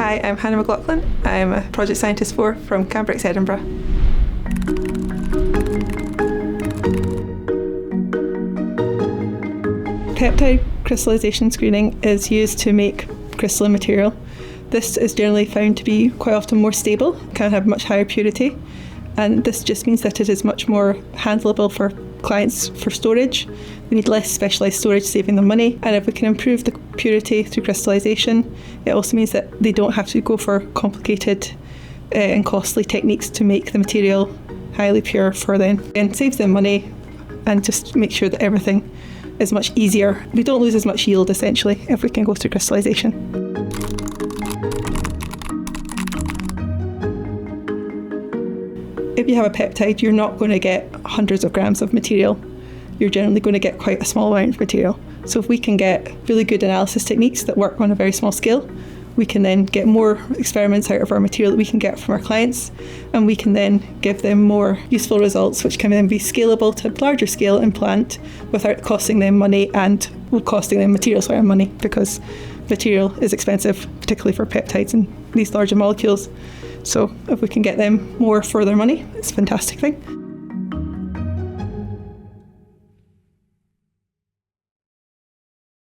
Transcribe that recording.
Hi, I'm Hannah McLachlan. I'm a project scientist from Cambrex Edinburgh. Peptide crystallization screening is used to make crystalline material. This is generally found to be quite often more stable, can have much higher purity, and this just means that it is much more handleable for clients for storage. They need less specialised storage, saving them money, and if we can improve the purity through crystallization, it also means that they don't have to go for complicated and costly techniques to make the material highly pure for them, and saves them money and just make sure that everything is much easier. We don't lose as much yield essentially if we can go through crystallization. If you have a peptide, you're not going to get hundreds of grams of material. You're generally going to get quite a small amount of material. So if we can get really good analysis techniques that work on a very small scale, we can then get more experiments out of our material that we can get from our clients, and we can then give them more useful results which can then be scalable to a larger scale in plant without costing them money and costing them materials and money, because material is expensive, particularly for peptides and these larger molecules. So if we can get them more for their money, it's a fantastic thing.